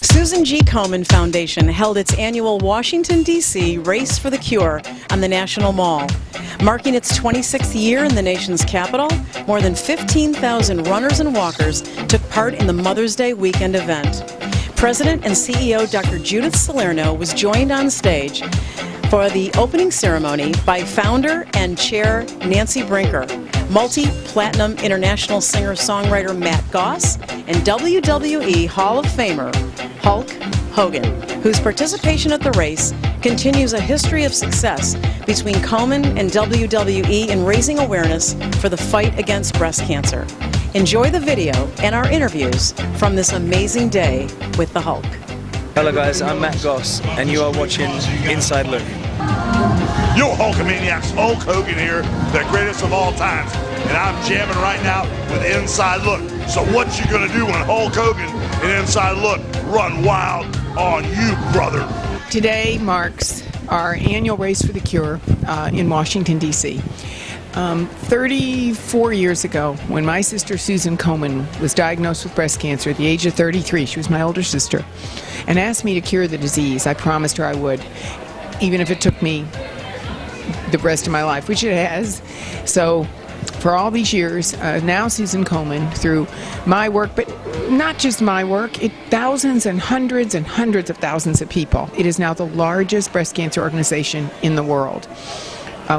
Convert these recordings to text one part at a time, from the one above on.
Susan G. Komen Foundation held its annual Washington, D.C. Race for the Cure on the National Mall. Marking its 26th year in the nation's capital, more than 15,000 runners and walkers took part in the Mother's Day weekend event. President and CEO Dr. Judith Salerno was joined on stage for the opening ceremony by founder and chair Nancy Brinker, multi-platinum international singer-songwriter Matt Goss, and WWE Hall of Famer Hulk Hogan, whose participation at the race continues a history of success between Komen and WWE in raising awareness for the fight against breast cancer. Enjoy the video and our interviews from this amazing day with the Hulk. Hello guys, I'm Matt Goss, and you are watching Inside Look. Yo, Hulkamaniacs, Hulk Hogan here, the greatest of all times, and I'm jamming right now with Inside Look. So what you gonna do when Hulk Hogan and Inside Look run wild on you, brother? Today marks our annual Race for the Cure in Washington, D.C. 34 years ago, when my sister Susan Komen was diagnosed with breast cancer at the age of 33, she was my older sister, and asked me to cure the disease. I promised her I would, even if it took me the rest of my life, which it has. So for all these years, now Susan Komen, through my work, but not just my work, thousands and hundreds of thousands of people, it is now the largest breast cancer organization in the world.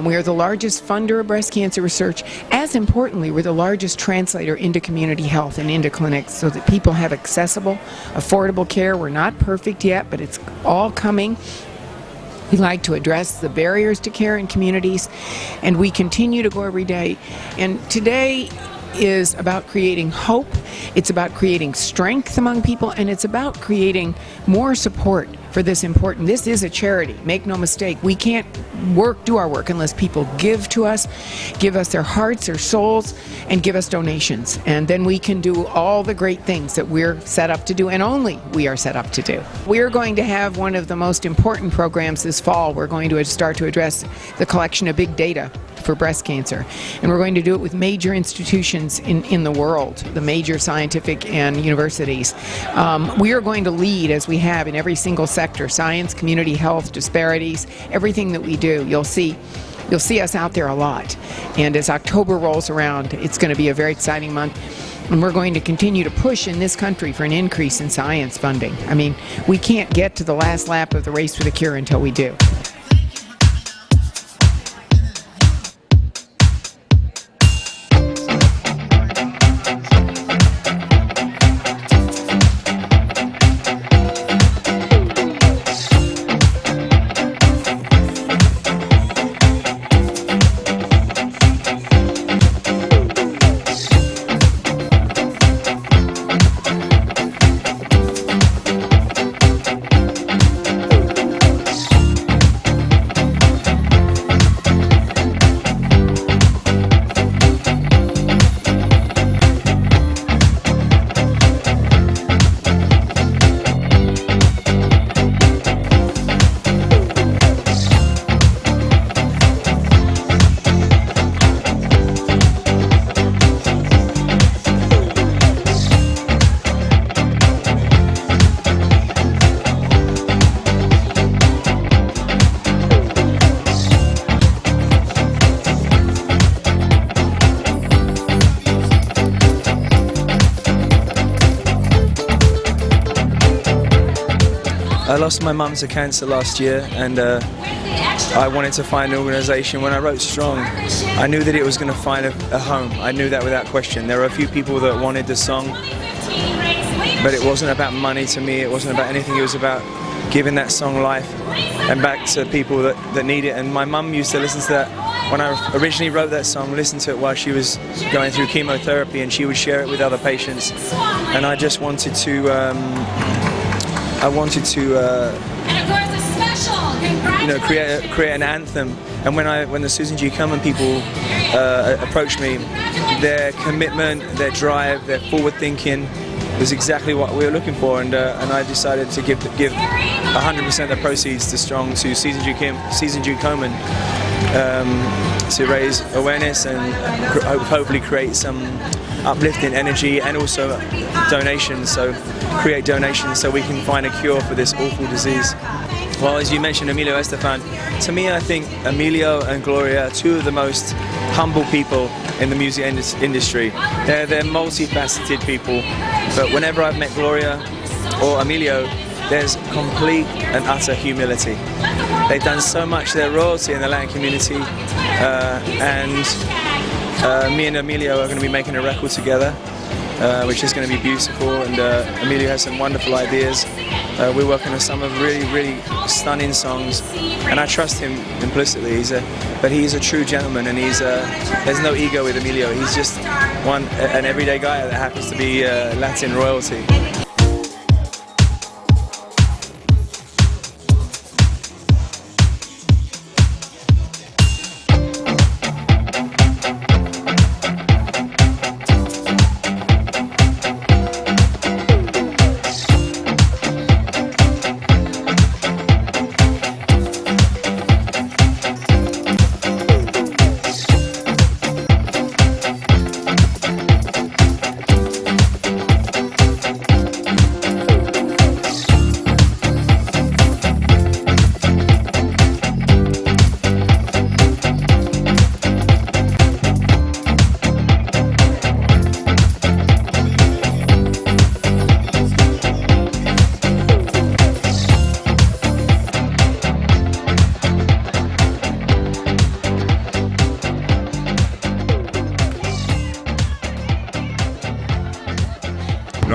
We are the largest funder of breast cancer research. As importantly, we're the largest translator into community health and into clinics so that people have accessible, affordable care. We're not perfect yet, but it's all coming. We like to address the barriers to care in communities, and we continue to go every day. And today is about creating hope, it's about creating strength among people, and it's about creating more support for this important. This is a charity, make no mistake. We can't do our work unless people give to us, give us their hearts, their souls, and give us donations. And then we can do all the great things that we're set up to do, and only we are set up to do. We're going to have one of the most important programs this fall. We're going to start to address the collection of big data for breast cancer. And we're going to do it with major institutions in the world, the major scientific and universities. We are going to lead, as we have in every single sector, science, community health, disparities, everything that we do. You'll see us out there a lot. And as October rolls around, it's going to be a very exciting month. And we're going to continue to push in this country for an increase in science funding. I mean, we can't get to the last lap of the Race for the Cure until we do. I lost my mum to cancer last year, and I wanted to find an organisation. When I wrote Strong, I knew that it was going to find a home. I knew that without question. There were a few people that wanted the song, but it wasn't about money to me. It wasn't about anything. It was about giving that song life and back to people that need it. And my mum used to listen to that when I originally wrote that song, listen to it while she was going through chemotherapy, and she would share it with other patients. And I just wanted to create an anthem. And when the Susan G. Komen people approached me, their commitment, their drive, their forward thinking, was exactly what we were looking for, and I decided to give 100% of the proceeds to Season G Komen to raise awareness and hopefully create some uplifting energy, and also donations. So create donations so we can find a cure for this awful disease. Well, as you mentioned, Emilio Estefan, to me I think Emilio and Gloria are two of the most humble people in the music industry. They're multifaceted people, but whenever I've met Gloria or Emilio, there's complete and utter humility. They've done so much, they're royalty in the Latin community, and me and Emilio are going to be making a record together, which is going to be beautiful, and Emilio has some wonderful ideas. We're working on some of really stunning songs, and I trust him implicitly. But he's a true gentleman, and there's no ego with Emilio. He's just an everyday guy that happens to be Latin royalty.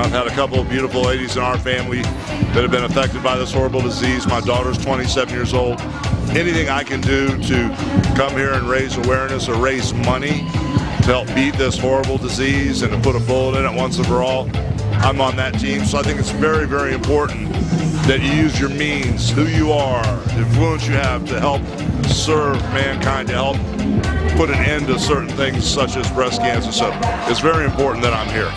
I've had a couple of beautiful ladies in our family that have been affected by this horrible disease. My daughter's 27 years old. Anything I can do to come here and raise awareness or raise money to help beat this horrible disease and to put a bullet in it once and for all, I'm on that team. So I think it's very important that you use your means, who you are, the influence you have to help serve mankind, to help put an end to certain things such as breast cancer. So it's very important that I'm here.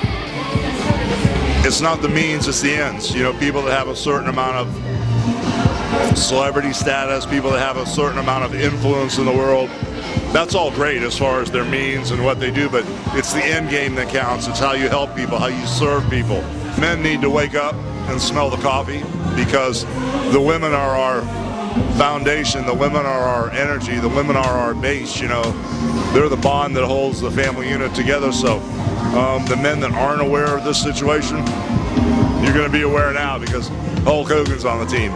It's not the means, it's the ends. You know, people that have a certain amount of celebrity status, people that have a certain amount of influence in the world, that's all great as far as their means and what they do, but it's the end game that counts. It's how you help people, how you serve people. Men need to wake up and smell the coffee, because the women are our foundation, the women are our energy, the women are our base, you know. They're the bond that holds the family unit together. So the men that aren't aware of this situation, you're going to be aware now, because Hulk Hogan's on the team.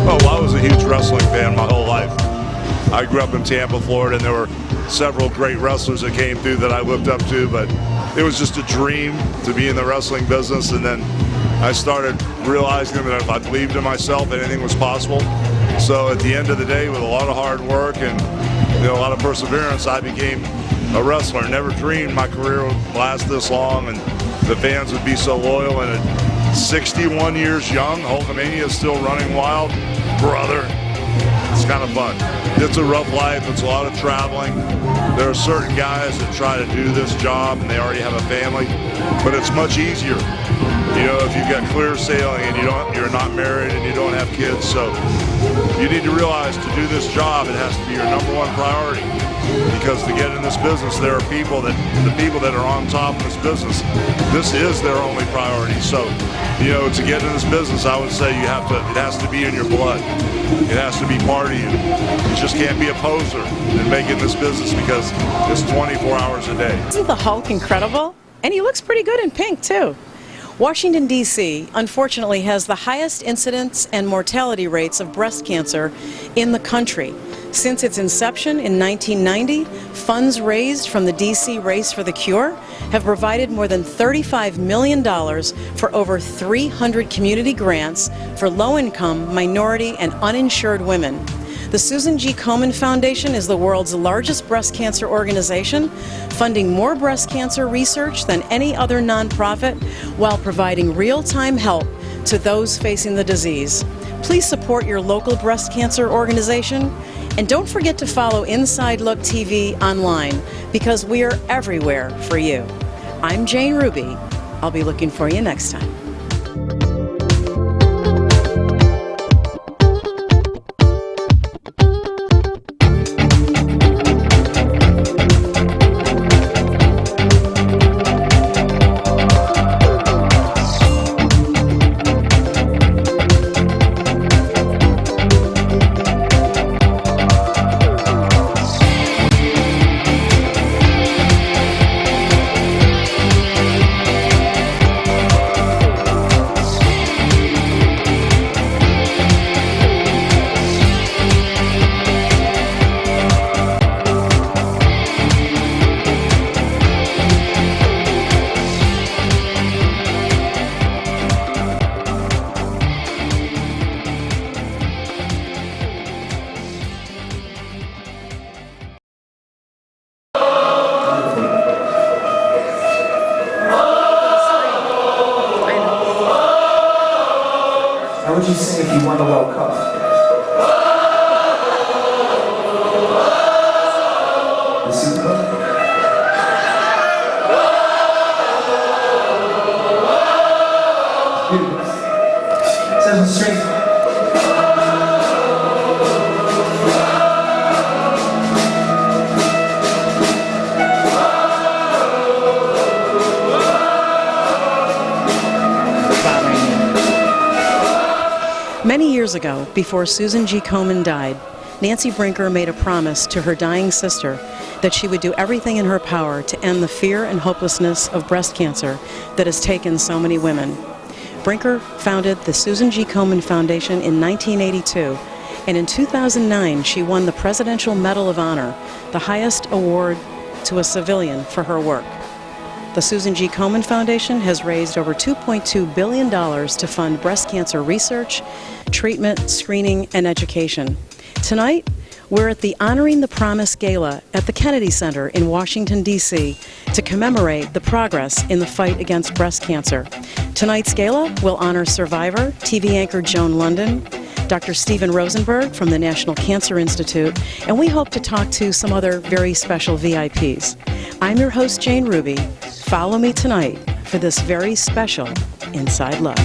Oh, well, I was a huge wrestling fan my whole life. I grew up in Tampa, Florida, and there were several great wrestlers that came through that I looked up to, but it was just a dream to be in the wrestling business. And then I started realizing that if I believed in myself, anything was possible. So at the end of the day, with a lot of hard work and a lot of perseverance, I became a wrestler. Never dreamed my career would last this long and the fans would be so loyal. And at 61 years young, Hulkamania is still running wild. Brother, it's kind of fun. It's a rough life. It's a lot of traveling. There are certain guys that try to do this job and they already have a family, but it's much easier, if you've got clear sailing and you're not married and you don't have kids. So you need to realize, to do this job, it has to be your #1 priority, because to get in this business, there are the people that are on top of this business, this is their only priority. So, to get in this business, I would say it has to be in your blood. It has to be part of you. You just can't be a poser and make it in this business, because it's 24 hours a day. Isn't the Hulk incredible? And he looks pretty good in pink, too. Washington, D.C., unfortunately, has the highest incidence and mortality rates of breast cancer in the country. Since its inception in 1990, funds raised from the D.C. Race for the Cure have provided more than $35 million for over 300 community grants for low-income, minority, and uninsured women. The Susan G. Komen Foundation is the world's largest breast cancer organization, funding more breast cancer research than any other nonprofit, while providing real-time help to those facing the disease. Please support your local breast cancer organization And don't forget to follow Inside Look TV online because we are everywhere for you. I'm Jane Ruby. I'll be looking for you next time. How would you sing if you won the World Cup? The Super Bowl? Beautiful. Seven strings. Many years ago, before Susan G. Komen died, Nancy Brinker made a promise to her dying sister that she would do everything in her power to end the fear and hopelessness of breast cancer that has taken so many women. Brinker founded the Susan G. Komen Foundation in 1982, and in 2009 she won the Presidential Medal of Honor, the highest award to a civilian for her work. The Susan G. Komen Foundation has raised over $2.2 billion to fund breast cancer research, treatment, screening, and education. Tonight, we're at the Honoring the Promise Gala at the Kennedy Center in Washington, D.C. to commemorate the progress in the fight against breast cancer. Tonight's gala will honor survivor, TV anchor Joan London, Dr. Stephen Rosenberg from the National Cancer Institute, and we hope to talk to some other very special VIPs. I'm your host, Jane Ruby. Follow me tonight for this very special Inside Look.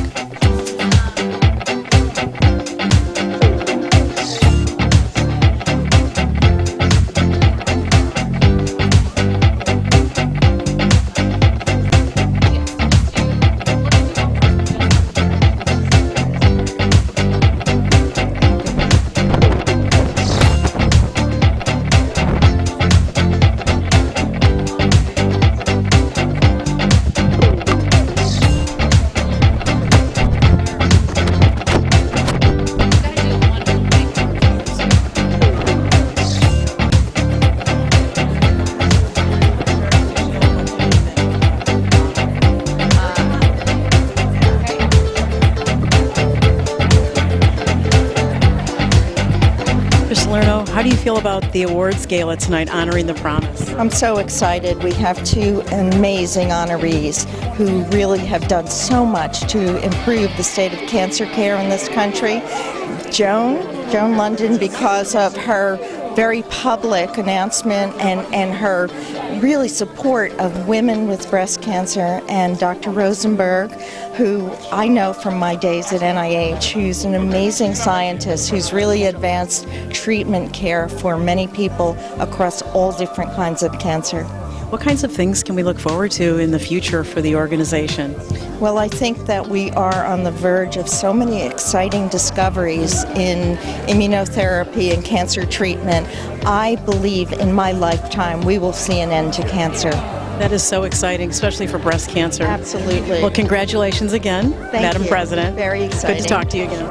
How do you feel about the awards gala tonight, Honoring the Promise? I'm so excited. We have two amazing honorees who really have done so much to improve the state of cancer care in this country. Joan London, because of her very public announcement and her really support of women with breast cancer, and Dr. Rosenberg, who I know from my days at NIH, who's an amazing scientist who's really advanced treatment care for many people across all different kinds of cancer. What kinds of things can we look forward to in the future for the organization? Well, I think that we are on the verge of so many exciting discoveries in immunotherapy and cancer treatment. I believe in my lifetime we will see an end to cancer. That is so exciting, especially for breast cancer. Absolutely. Well, congratulations again, Madam President. Very exciting. Good to talk to you again.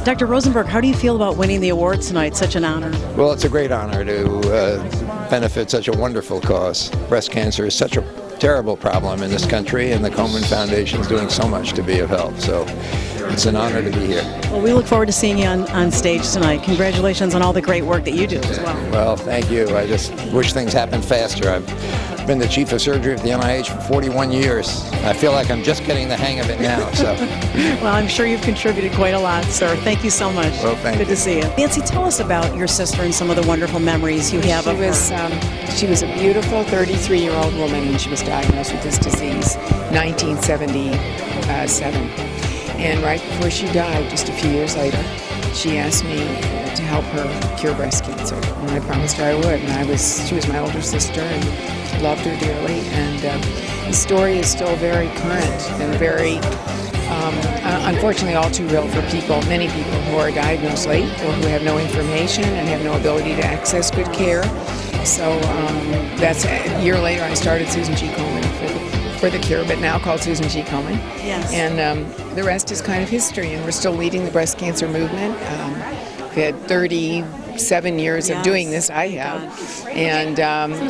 Dr. Rosenberg, how do you feel about winning the award tonight? Such an honor. Well, it's a great honor to benefit such a wonderful cause. Breast cancer is such a terrible problem in this country, and the Komen Foundation is doing so much to be of help. So It's an honor to be here. Well, we look forward to seeing you on stage tonight. Congratulations on all the great work that you do as well. Well, thank you. I just wish things happened faster. I've been the chief of surgery at the NIH for 41 years. I feel like I'm just getting the hang of it now. So, Well, I'm sure you've contributed quite a lot, sir. Thank you so much. Well, thank Good you. to see you. Nancy, tell us about your sister and some of the wonderful memories you have of her. She was a beautiful 33-year-old woman when she was diagnosed with this disease, 1977. And right before she died, just a few years later, she asked me to help her cure breast cancer. And I promised her I would. And she was my older sister and loved her dearly. And the story is still very current and very, unfortunately, all too real for many people who are diagnosed late or who have no information and have no ability to access good care. So that's a year later I started Susan G. Komen for the cure, but now called Susan G. Komen. Yes. And the rest is kind of history, and we're still leading the breast cancer movement. We've had 37 years of doing this, I have, and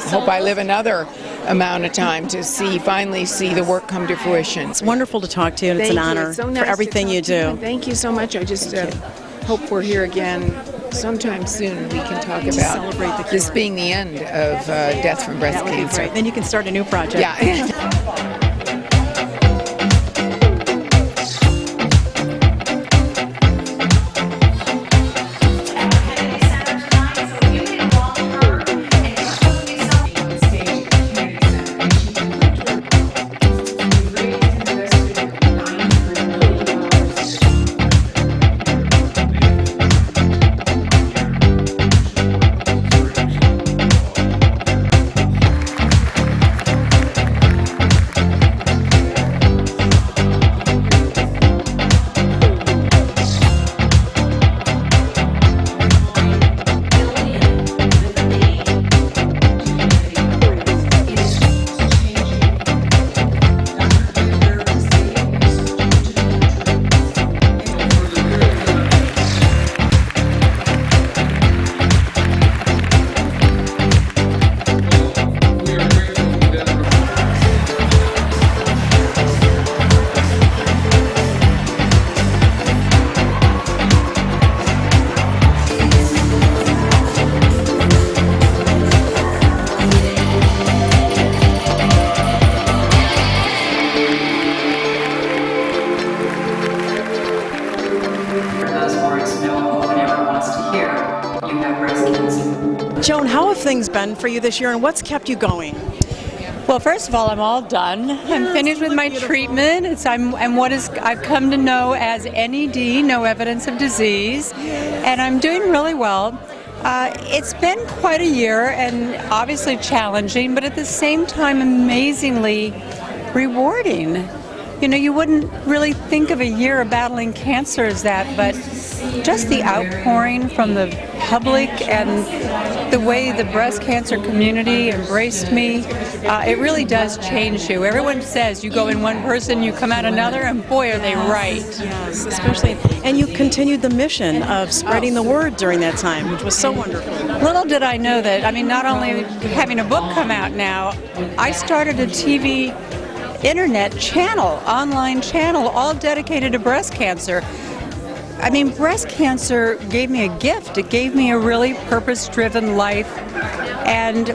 hope I live another amount of time to finally see the work come to fruition. It's wonderful to talk to you, and it's an honor It's so nice for everything to you talk to do. Thank you so much. I just hope we're here again sometime soon. We can talk about celebrate the this cure. being the end of death from breast That would be cancer. great. Then you can start a new project. Yeah. Joan, how have things been for you this year, and what's kept you going? Well, first of all, I'm all done. I'm finished with my treatment. I'm what I've come to know as NED, no evidence of disease, and I'm doing really well. It's been quite a year and obviously challenging, but at the same time amazingly rewarding. You know, you wouldn't really think of a year of battling cancer as that, but just the outpouring from the public and the way the breast cancer community embraced me, it really does change you. Everyone says you go in one person, you come out another, and boy, are they right. Yes, especially, and you continued the mission of spreading the word during that time, which was so wonderful. Little did I know that, I mean, not only having a book come out now, I started a TV internet channel, online channel, all dedicated to breast cancer. I mean, breast cancer gave me a gift. It gave me a really purpose-driven life, and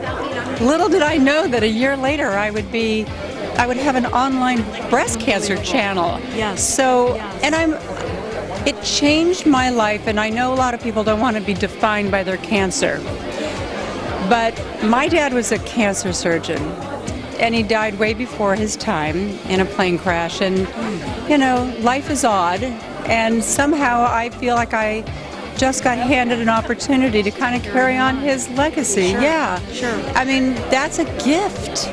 little did I know that a year later I would have an online breast cancer channel. Yes. So, and it changed my life, and I know a lot of people don't want to be defined by their cancer, but my dad was a cancer surgeon, and he died way before his time in a plane crash, and you know, life is odd, and somehow I feel like I just got handed an opportunity to kind of carry on his legacy. Sure, yeah, sure. I mean, that's a gift.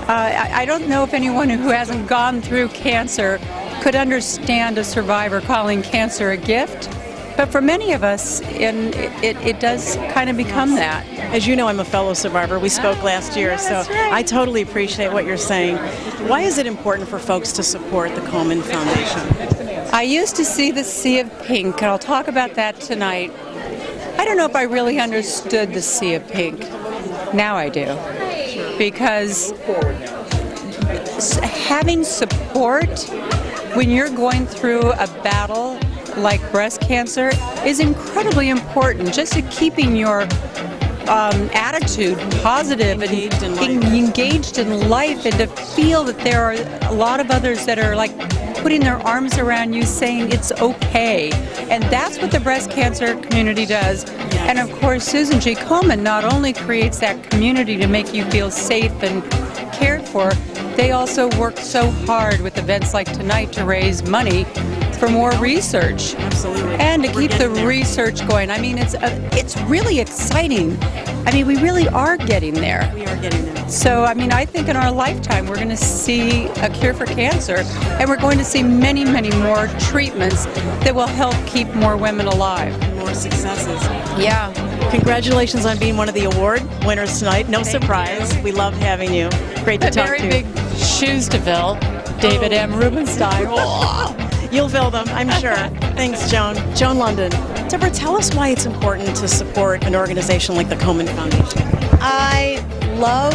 I don't know if anyone who hasn't gone through cancer could understand a survivor calling cancer a gift, but for many of us, it does kind of become that. As you know, I'm a fellow survivor. We spoke last year, so that's right. I totally appreciate what you're saying. Why is it important for folks to support the Komen Foundation? I used to see the sea of pink, and I'll talk about that tonight. I don't know if I really understood the sea of pink. Now I do. Because having support when you're going through a battle like breast cancer is incredibly important, just to keeping your attitude positive and engaged in life, and to feel that there are a lot of others that are like putting their arms around you saying it's okay. And that's what the breast cancer community does. And of course, Susan G. Komen not only creates that community to make you feel safe and cared for, they also work so hard with events like tonight to raise money for more research. Absolutely. And to keep the research going. I mean, it's really exciting. I mean, we really are getting there. We are getting there. So, I mean, I think in our lifetime we're going to see a cure for cancer, and we're going to see many, many more treatments that will help keep more women alive. More successes. Yeah. Congratulations on being one of the award winners tonight. No surprise. We love having you. Great to talk to you. Very big shoes to fill. David M. Rubenstein. You'll fill them, I'm sure. Thanks, Joan. Joan London. Deborah, tell us why it's important to support an organization like the Komen Foundation. I love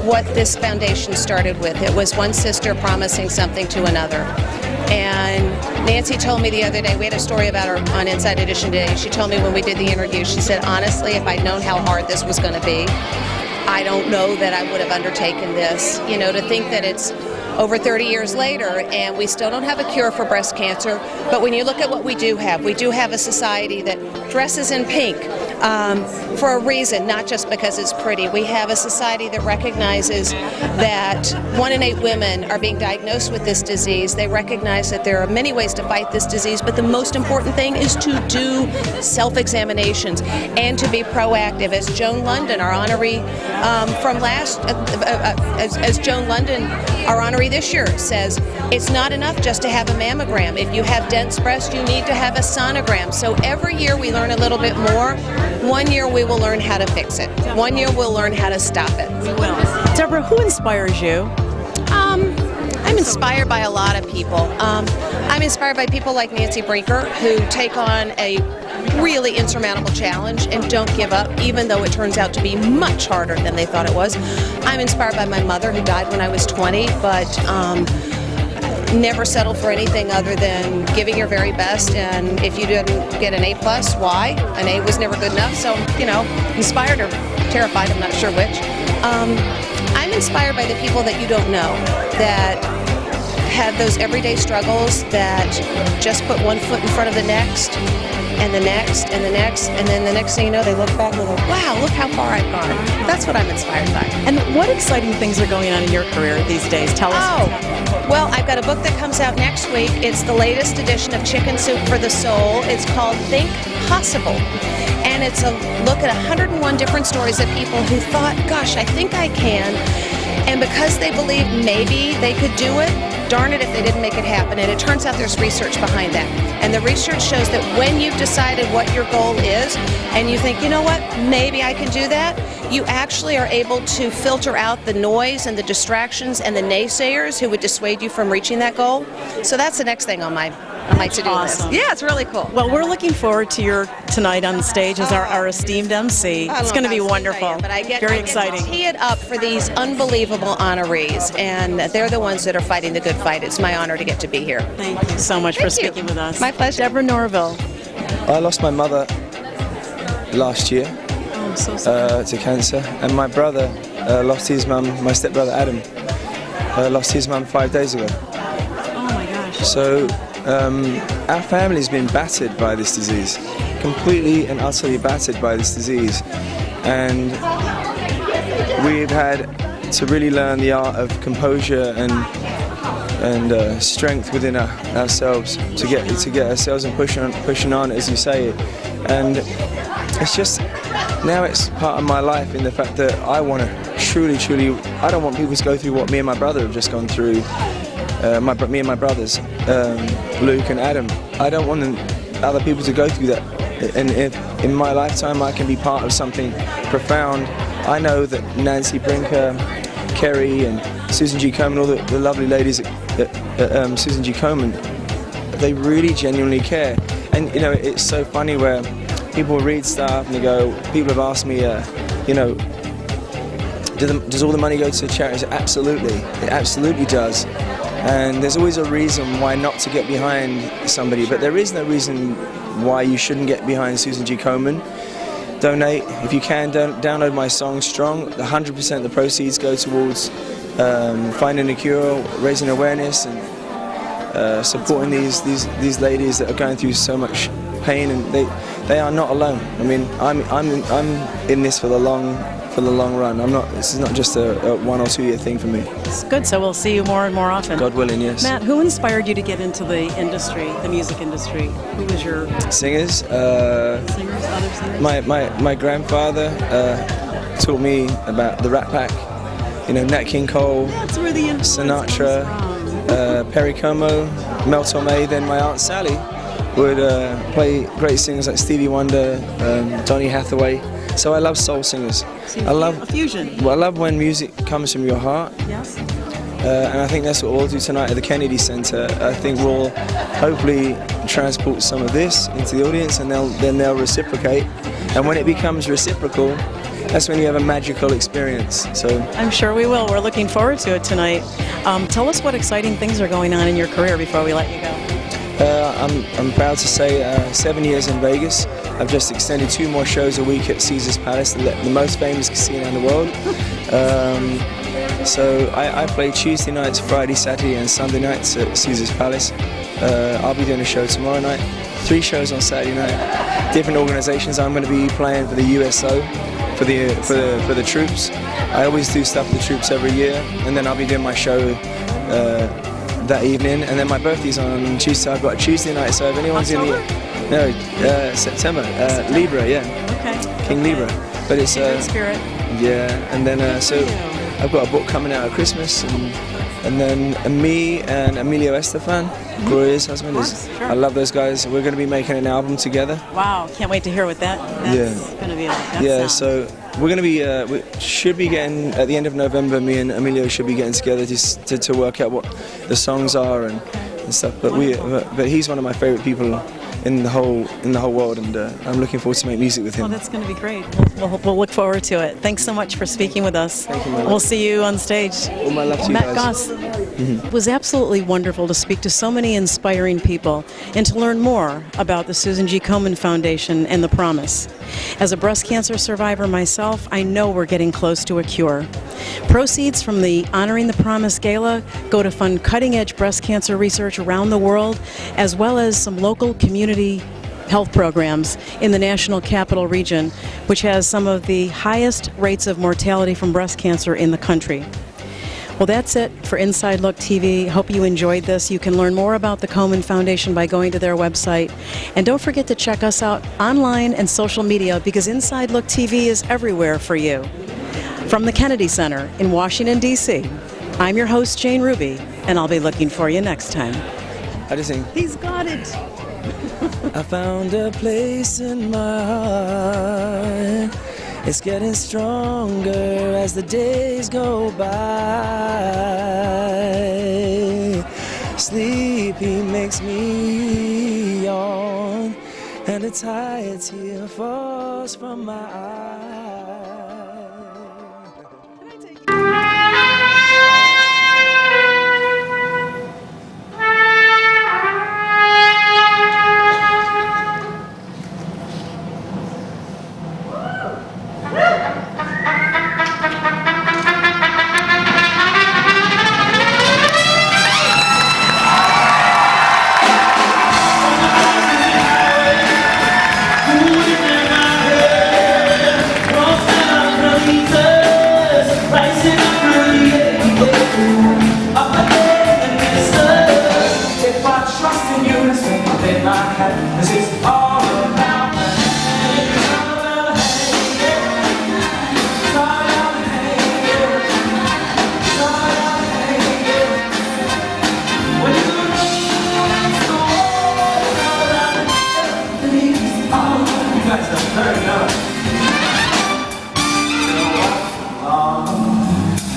what this foundation started with. It was one sister promising something to another. And Nancy told me the other day, we had a story about her on Inside Edition today. She told me when we did the interview, she said, honestly, if I'd known how hard this was going to be, I don't know that I would have undertaken this. You know, to think that it's over 30 years later and we still don't have a cure for breast cancer, but when you look at what we do have a society that dresses in pink for a reason, not just because it's pretty. We have a society that recognizes that 1 in 8 women are being diagnosed with this disease. They recognize that there are many ways to fight this disease, but the most important thing is to do self-examinations and to be proactive. As Joan London, our honoree from last, as Joan London, our honoree this year says, it's not enough just to have a mammogram. If you have dense breast, you need to have a sonogram. So every year we learn a little bit more. 1 year we will learn how to fix it. 1 year we'll learn how to stop it. We will. Deborah, who inspires you? I'm inspired by a lot of people. I'm inspired by people like Nancy Brinker, who take on a really insurmountable challenge and don't give up, even though it turns out to be much harder than they thought it was. I'm inspired by my mother, who died when I was 20, but never settled for anything other than giving your very best. And if you didn't get an A+, why? An A was never good enough. So, you know, inspired or terrified, I'm not sure which. I'm inspired by the people that you don't know, that have those everyday struggles, that just put one foot in front of the next, and the next, and the next, and then the next thing you know, they look back and they go, wow, look how far I've gone. That's what I'm inspired by. And what exciting things are going on in your career these days? Tell us. Well, I've got a book that comes out next week. It's the latest edition of Chicken Soup for the Soul. It's called Think Possible. And it's a look at 101 different stories of people who thought, gosh, I think I can. And because they believed maybe they could do it, darn it if they didn't make it happen. And it turns out there's research behind that. And the research shows that when you've decided what your goal is and you think, you know what, maybe I can do that, you actually are able to filter out the noise and the distractions and the naysayers who would dissuade you from reaching that goal. So that's the next thing on my to-do list. Yeah, it's really cool. Well, we're looking forward to your tonight on stage as our esteemed MC. It's going to be wonderful. But I get very exciting. To tee it up for these unbelievable honorees, and they're the ones that are fighting the good fight. It's my honor to get to be here. Thank you so much for speaking with us. My pleasure. Deborah Norville. I lost my mother last year to cancer, and my brother lost his mum. My stepbrother Adam lost his mum 5 days ago. Oh my gosh. So our family's been battered by this disease, completely and utterly battered by this disease, and we've had to really learn the art of composure and strength within ourselves to get ourselves and pushing on, as you say. And it's just, now it's part of my life in the fact that I want to truly, I don't want people to go through what me and my brother have just gone through. Me and my brothers, Luke and Adam. I don't want other people to go through that. And if in my lifetime I can be part of something profound, I know that Nancy Brinker, Kerry and Susan G. Komen, all the lovely ladies at Susan G. Komen, they really genuinely care. And you know, it's so funny where people read stuff and they go, people have asked me, you know, does all the money go to charities? Absolutely, it absolutely does. And there's always a reason why not to get behind somebody, but there is no reason why you shouldn't get behind Susan G. Komen. Donate, if you can, download my song Strong. 100% of the proceeds go towards finding a cure, raising awareness, and supporting these ladies that are going through so much pain, and they are not alone. I mean, I'm in this for the long run. This is not just a 1 or 2 year thing for me. It's good, so we'll see you more and more often. God willing, yes. Matt, who inspired you to get into the industry, the music industry? Who was your Singers? other singers? My grandfather taught me about the Rat Pack. You know, Nat King Cole, That's where the influence Sinatra, comes from. Perry Como, Mel Torme. Then my Aunt Sally would play great singers like Stevie Wonder, Donny Hathaway. So I love soul singers. So I love a fusion. Well, I love when music comes from your heart. Yes. And I think that's what we'll do tonight at the Kennedy Center. I think we'll hopefully transport some of this into the audience, and then they'll reciprocate. And when it becomes reciprocal, that's when you have a magical experience. So I'm sure we will. We're looking forward to it tonight. Tell us what exciting things are going on in your career before we let you go. I'm proud to say 7 years in Vegas. I've just extended 2 more shows a week at Caesar's Palace, the most famous casino in the world. So I play Tuesday nights, Friday, Saturday and Sunday nights at Caesar's Palace. I'll be doing a show tomorrow night, 3 shows on Saturday night. Different organizations. I'm going to be playing for the USO, for the troops. I always do stuff for the troops every year, and then I'll be doing my show that evening, and then my birthday's on Tuesday. I've got a Tuesday night, so if anyone's October? September, Libra, yeah. Okay. King Libra. But it's Kindred spirit. yeah, and then so you. I've got a book coming out at Christmas, and then me and Emilio Estefan, Gloria's husband, Sure. I love those guys. We're going to be making an album together. Wow, can't wait to hear what that's going to be like. That Yeah, sounds. so we're going to be, we should be getting, at the end of November, me and Emilio should be getting together to work out what the songs are and stuff. But he's one of my favorite people in the whole world, and I'm looking forward to make music with Well, him. that's going to be great. We'll look forward to it. Thanks so much for speaking with us. Thank you, my love. We'll see you on stage. All my love to you Matt guys. Goss. It was absolutely wonderful to speak to so many inspiring people and to learn more about the Susan G. Komen Foundation and the promise. As a breast cancer survivor myself, I know we're getting close to a cure. Proceeds from the Honoring the Promise Gala go to fund cutting-edge breast cancer research around the world, as well as some local community health programs in the National Capital Region, which has some of the highest rates of mortality from breast cancer in the country. Well, that's it for Inside Look TV. Hope you enjoyed this. You can learn more about the Komen Foundation by going to their website. And don't forget to check us out online and social media, because Inside Look TV is everywhere for you. From the Kennedy Center in Washington, D.C., I'm your host, Jane Ruby, and I'll be looking for you next time. I just sing. He's got it. I found a place in my heart. It's getting stronger as the days go by. Sleepy makes me yawn, and a tired tear falls from my eye.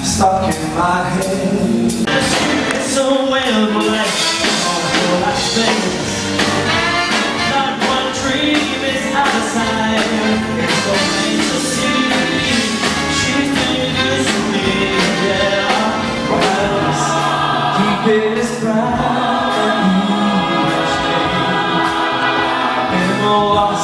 Stuck in my head. So well, but I feel like things. Not one trip. so lost.